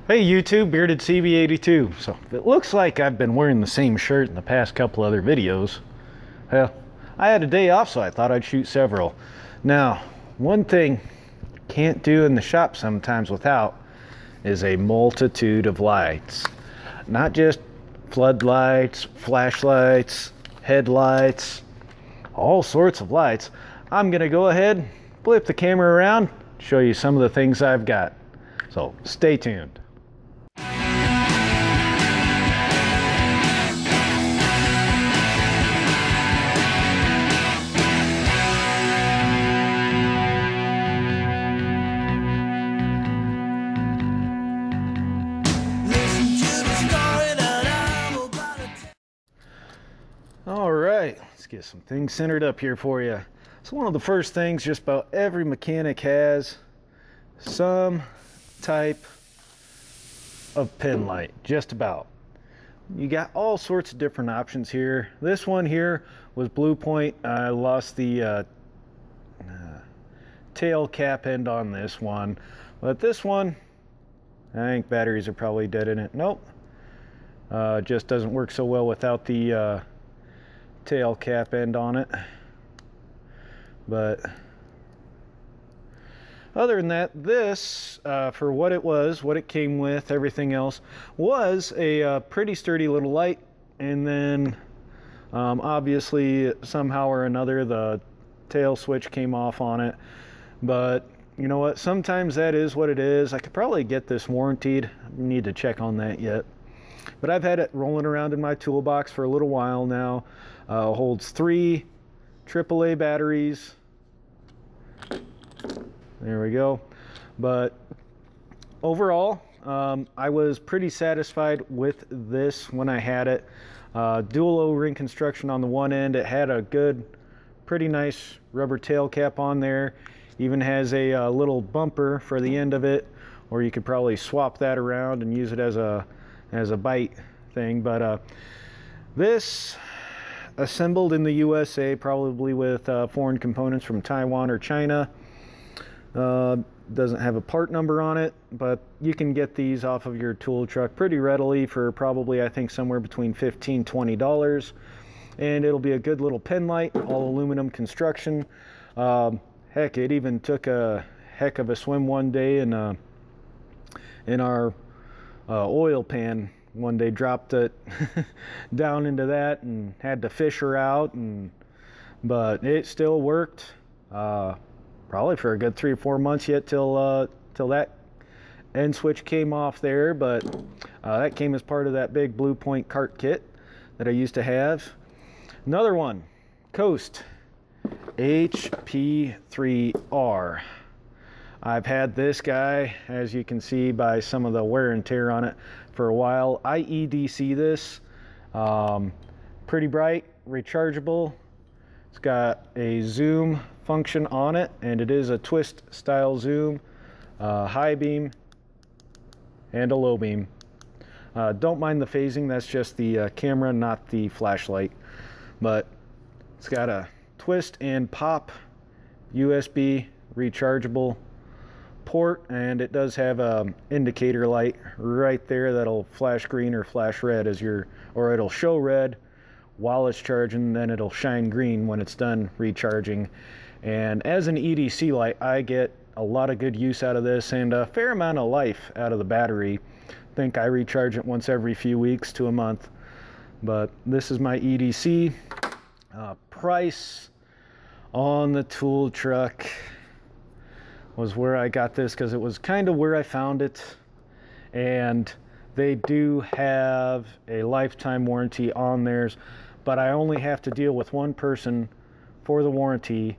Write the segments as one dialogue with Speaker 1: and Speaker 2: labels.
Speaker 1: Hey YouTube, Bearded CB82. So it looks like I've been wearing the same shirt in the past couple other videos. Well, I had a day off, so I thought I'd shoot several. Now, one thing can't do in the shop sometimes without is a multitude of lights. Not just floodlights, flashlights, headlights, all sorts of lights. I'm gonna go ahead, flip the camera around, show you some of the things I've got. So stay tuned. All right, let's get some things centered up here for you. So one of the first things just about every mechanic has some type of pin light, just about. You got all sorts of different options here. This one here was Blue Point. I lost the tail cap end on this one, but this one, I think batteries are probably dead in it. Nope, just doesn't work so well without the tail cap end on it. But other than that, this for what it was, what it came with, everything else, was a pretty sturdy little light. And then obviously somehow or another the tail switch came off on it. But you know what, sometimes that is what it is. I could probably get this warranted. Need to check on that yet. But I've had it rolling around in my toolbox for a little while now. Holds 3 AAA batteries. There we go. But overall, I was pretty satisfied with this when I had it. Dual O-ring construction on the one end. It had a good, pretty nice rubber tail cap on there. Even has a little bumper for the end of it, or you could probably swap that around and use it as a bite thing. But this assembled in the USA, probably with foreign components from Taiwan or China. Doesn't have a part number on it, but you can get these off of your tool truck pretty readily for probably, I think, somewhere between $15 to $20. And it'll be a good little pen light, all aluminum construction. Heck, it even took a heck of a swim one day in our oil pan. One day dropped it down into that and had to fish her out, but it still worked probably for a good 3 or 4 months yet till that end switch came off there. But that came as part of that big Blue Point cart kit that I used to have. Another one, Coast HP3R. I've had this guy, as you can see by some of the wear and tear on it, for a while. I EDC this. Pretty bright, rechargeable. It's got a zoom function on it, and it is a twist style zoom, high beam and a low beam. Don't mind the phasing, that's just the camera, not the flashlight. But it's got a twist and pop USB rechargeable port, and it does have a indicator light right there that'll flash green or flash red or it'll show red while it's charging, then it'll shine green when it's done recharging. And as an EDC light, I get a lot of good use out of this and a fair amount of life out of the battery. I think I recharge it once every few weeks to a month. But this is my EDC. Price on the tool truck was where I got this, because it was kind of where I found it, and they do have a lifetime warranty on theirs, but I only have to deal with one person for the warranty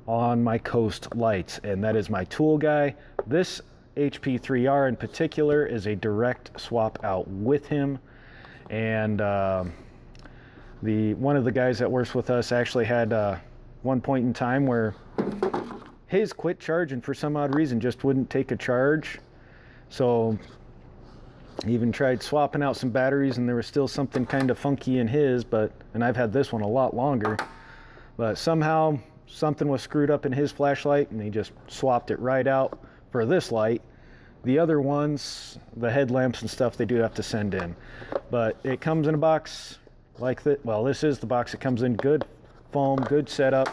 Speaker 1: on my Coast lights, and that is my tool guy. This HP3R in particular is a direct swap out with him, and one of the guys that works with us actually had one point in time where his quit charging for some odd reason, just wouldn't take a charge. So he even tried swapping out some batteries, and there was still something kind of funky in his, and I've had this one a lot longer, but somehow something was screwed up in his flashlight, and he just swapped it right out for this light. The other ones, the headlamps and stuff, they do have to send in. But it comes in a box like that. Well, this is the box. It comes in good foam, good setup.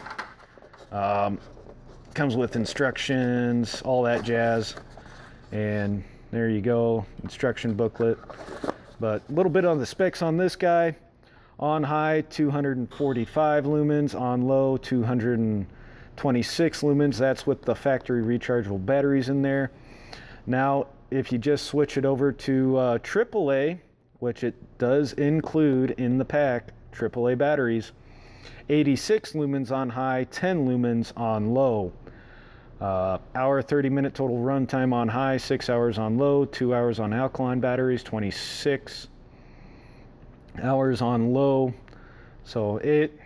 Speaker 1: Comes with instructions, all that jazz. And there you go, instruction booklet. But a little bit on the specs on this guy. On high, 245 lumens. On low, 226 lumens. That's with the factory rechargeable batteries in there. Now, if you just switch it over to AAA, which it does include in the pack, AAA batteries, 86 lumens on high, 10 lumens on low. Hour 30-minute total runtime on high, 6 hours on low, 2 hours on alkaline batteries, 26 hours on low. So it,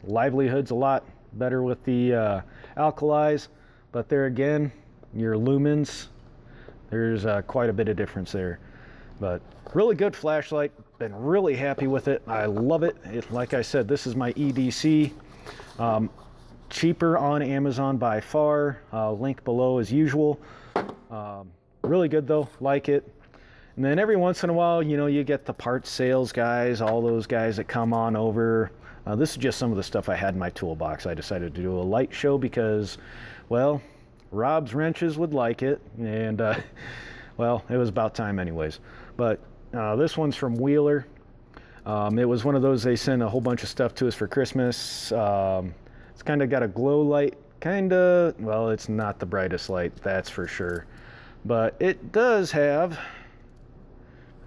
Speaker 1: livelihood's a lot better with the alkalis, but there again, your lumens, there's quite a bit of difference there. But really good flashlight, been really happy with it. I love it. Like I said, this is my EDC. Cheaper on Amazon by far. Link below as usual. Really good though, like it. And then every once in a while, you get the parts sales guys, all those guys that come on over. This is just some of the stuff I had in my toolbox. I decided to do a light show because, well, Rob's Wrenches would like it, and well, it was about time anyways. But this one's from Wheeler. It was one of those, they sent a whole bunch of stuff to us for Christmas. It's kind of got a glow light, well, it's not the brightest light, that's for sure. But it does have,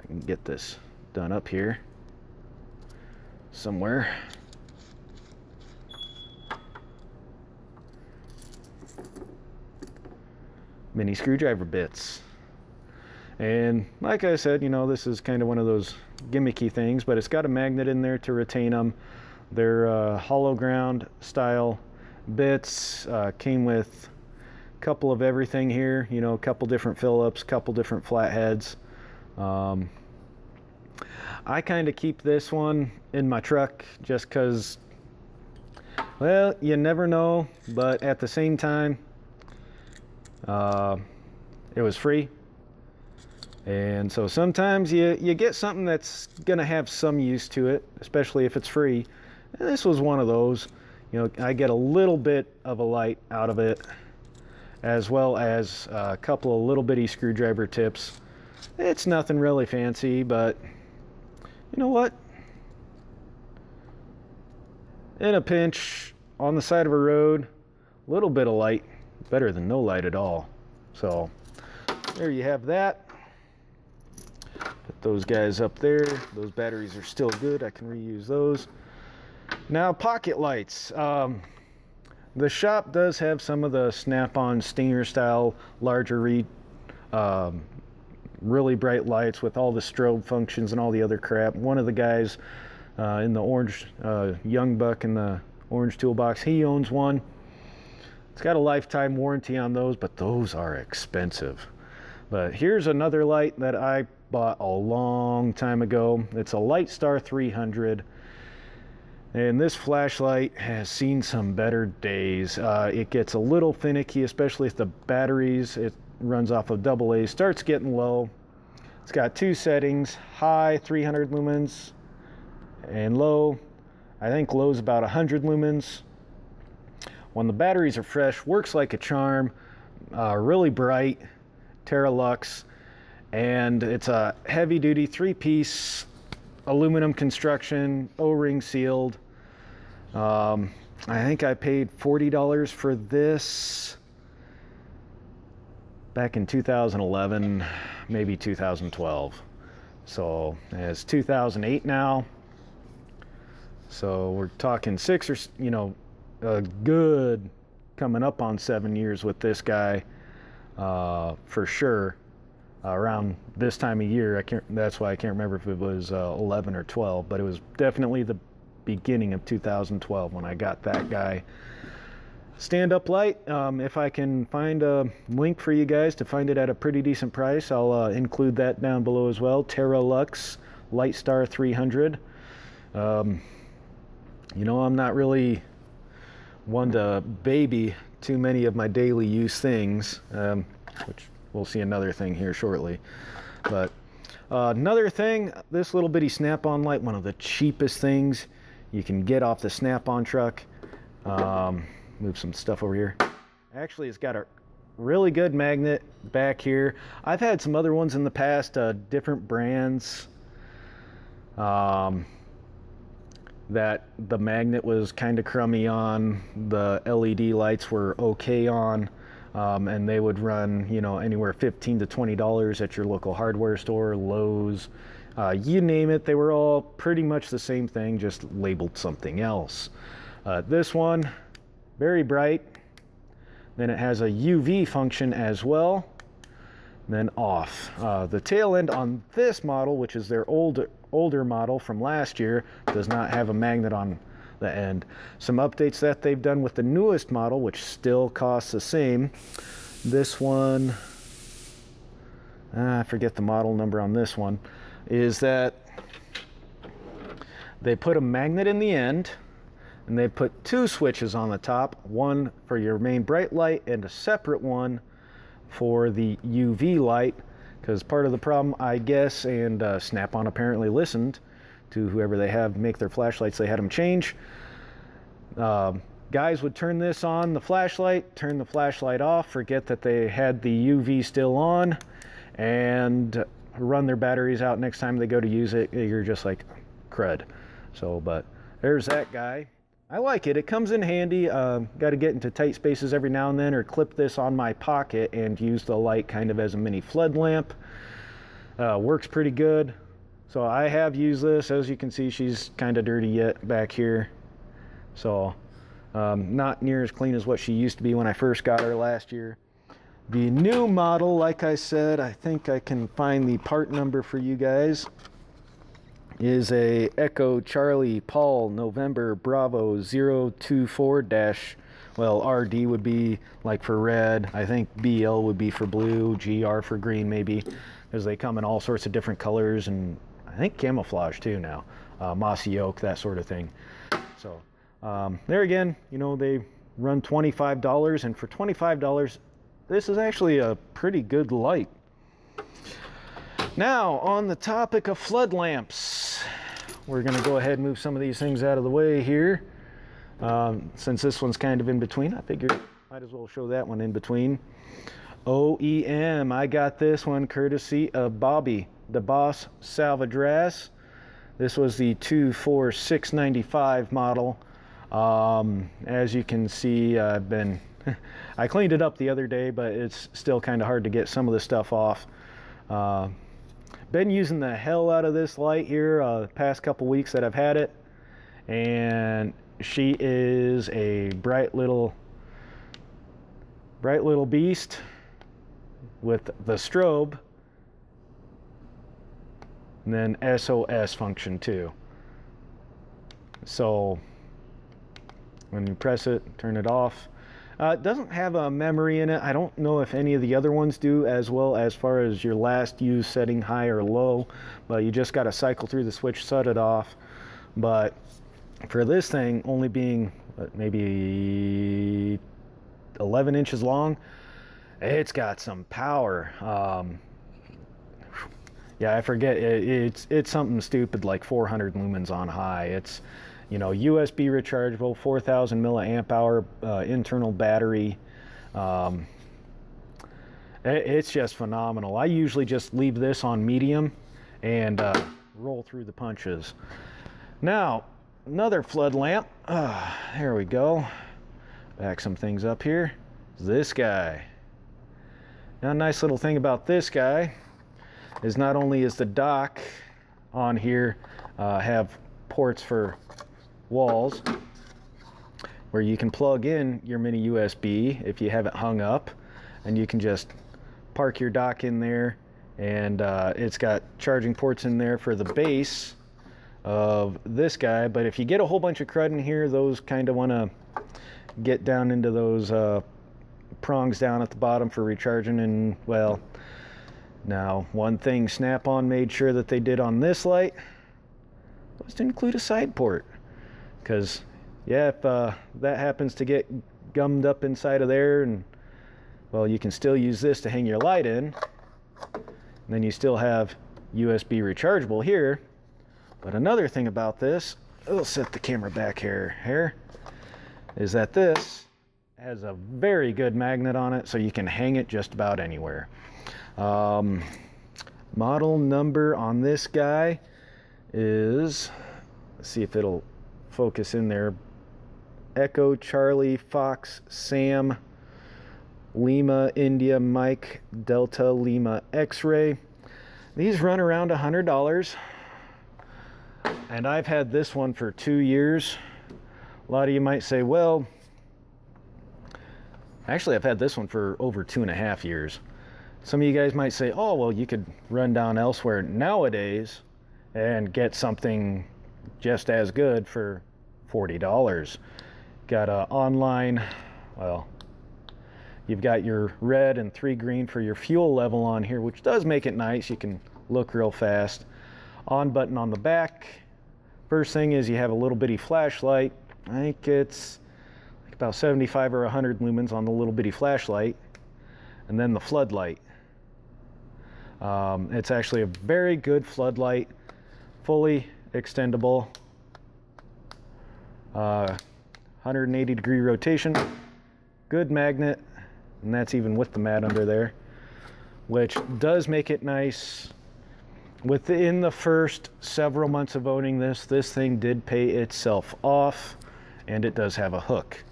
Speaker 1: I can get this done up here somewhere. Mini screwdriver bits. And like I said, this is kind of one of those gimmicky things, but it's got a magnet in there to retain them. They're hollow ground style bits. Came with a couple of everything here, a couple different Phillips, couple different flatheads. I kind of keep this one in my truck just because, well, you never know, but at the same time, it was free. And so sometimes you get something that's gonna have some use to it, especially if it's free. And this was one of those. I get a little bit of a light out of it, as well as a couple of little bitty screwdriver tips. It's nothing really fancy, but you know what? In a pinch, on the side of a road, a little bit of light, better than no light at all. So there you have that. Put those guys up there. Those batteries are still good. I can reuse those. Now, pocket lights. The shop does have some of the snap-on Stinger style larger really bright lights with all the strobe functions and all the other crap. One of the guys in the orange, young buck in the orange toolbox, he owns one. It's got a lifetime warranty on those, but those are expensive. But here's another light that I bought a long time ago. It's a Lightstar 300. And this flashlight has seen some better days. It gets a little finicky, especially if the batteries, it runs off of AA, starts getting low. It's got two settings, high 300 lumens and low. I think low's about 100 lumens. When the batteries are fresh, works like a charm. Really bright, Terralux, and it's a heavy-duty 3-piece aluminum construction, O-ring sealed. I think I paid $40 for this back in 2011, maybe 2012. So it's 2008 now. So we're talking a good coming up on 7 years with this guy, for sure. Around this time of year, that's why I can't remember if it was 11 or 12, but it was definitely the beginning of 2012 when I got that guy. Stand-up light, if I can find a link for you guys to find it at a pretty decent price, I'll include that down below as well. Terralux Lightstar 300. I'm not really one to baby too many of my daily use things, which we'll see another thing here shortly. But another thing, this little bitty snap-on light, one of the cheapest things you can get off the snap-on truck. Move some stuff over here. Actually, it's got a really good magnet back here. I've had some other ones in the past, different brands, that the magnet was kind of crummy on, the LED lights were okay on, and they would run, you know, anywhere $15 to $20 at your local hardware store, Lowe's, you name it. They were all pretty much the same thing, just labeled something else. This one, very bright. Then it has a UV function as well. Then off. The tail end on this model, which is their older model from last year, does not have a magnet on the end. Some updates that they've done with the newest model, which still costs the same. This one, I forget the model number on this one, is that they put a magnet in the end, and they put two switches on the top, one for your main bright light and a separate one for the UV light, because part of the problem, I guess, and Snap-on apparently listened to whoever they have make their flashlights, they had them change. Guys would turn this on, the flashlight, turn the flashlight off, forget that they had the UV still on, and run their batteries out. Next time they go to use it, you're just like, crud. So, but there's that guy. I like it. It comes in handy. Got to get into tight spaces every now and then, or clip this on my pocket and use the light kind of as a mini flood lamp. Works pretty good. So I have used this. As you can see, she's kind of dirty yet back here. So not near as clean as what she used to be when I first got her last year. The new model, like I said, I think I can find the part number for you guys, is a Echo Charlie Paul November Bravo 024 dash, well, RD would be like for red, I think BL would be for blue, GR for green maybe, because they come in all sorts of different colors, and I think camouflage too now, mossy oak, that sort of thing. So there again, you know, they run $25, and for $25 this is actually a pretty good light. Now, on the topic of flood lamps, we're going to go ahead and move some of these things out of the way here. Since this one's kind of in between, I figured might as well show that one in between. o.e.m. I got this one courtesy of Bobby, the Boss Salvadras. This was the 24695 model. As you can see, I cleaned it up the other day, but it's still kind of hard to get some of the stuff off. Been using the hell out of this light here past couple weeks that I've had it, and she is a bright little beast with the strobe, and then SOS function too. So when you press it, turn it off. It doesn't have a memory in it. I don't know if any of the other ones do, as well as far as your last use setting, high or low, but you just got to cycle through the switch, shut it off. But for this thing only being maybe 11 inches long, it's got some power. Yeah, I forget, it's something stupid like 400 lumens on high. It's, you know, USB rechargeable, 4,000 milliamp hour internal battery. It's just phenomenal. I usually just leave this on medium and roll through the punches. Now, another flood lamp. There we go. Back some things up here. This guy. Now, a nice little thing about this guy is not only is the dock on here have ports for walls where you can plug in your mini USB if you have it hung up, and you can just park your dock in there, and it's got charging ports in there for the base of this guy. But if you get a whole bunch of crud in here, those kind of want to get down into those prongs down at the bottom for recharging. And well, now one thing Snap-on made sure that they did on this light was to include a side port. Because, yeah, if that happens to get gummed up inside of there and Well, you can still use this to hang your light in, and then you still have USB rechargeable here. But another thing about this, I'll set the camera back here, is that this has a very good magnet on it, so you can hang it just about anywhere. Model number on this guy is, let's see if it'll focus in there, Echo Charlie Fox Sam Lima India Mike Delta Lima X-Ray. These run around $100, and I've had this one for 2 years. A lot of you might say, well, actually I've had this one for over 2.5 years. Some of you guys might say, oh, well, you could run down elsewhere nowadays and get something just as good for $40. Got a online, well, you've got your red and 3 green for your fuel level on here, which does make it nice. You can look real fast. On button on the back. First thing is you have a little bitty flashlight. I think it's like about 75 or 100 lumens on the little bitty flashlight. And then the floodlight. It's actually a very good floodlight, fully extendable, 180-degree rotation, good magnet, and that's even with the mat under there, which does make it nice. Within the first several months of owning this thing did pay itself off, and it does have a hook.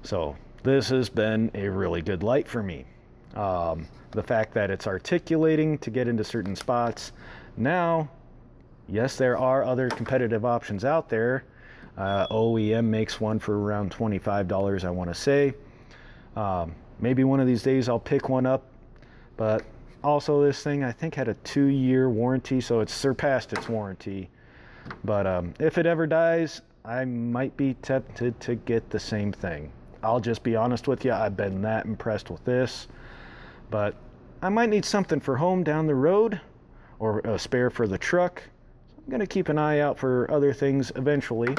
Speaker 1: So this has been a really good light for me. The fact that it's articulating to get into certain spots. Now, yes, there are other competitive options out there. o.e.m makes one for around $25, I want to say. Maybe one of these days I'll pick one up, but also this thing I think had a 2-year warranty, so it's surpassed its warranty. But if it ever dies, I might be tempted to get the same thing. I'll just be honest with you, I've been that impressed with this. But I might need something for home down the road, or a spare for the truck. So I'm going to keep an eye out for other things eventually.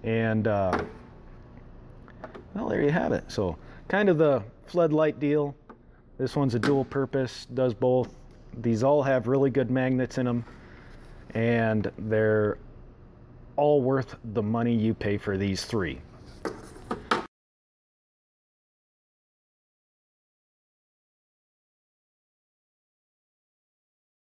Speaker 1: And well, there you have it. So kind of the floodlight deal. This one's a dual purpose, does both. These all have really good magnets in them, and they're all worth the money you pay for these 3.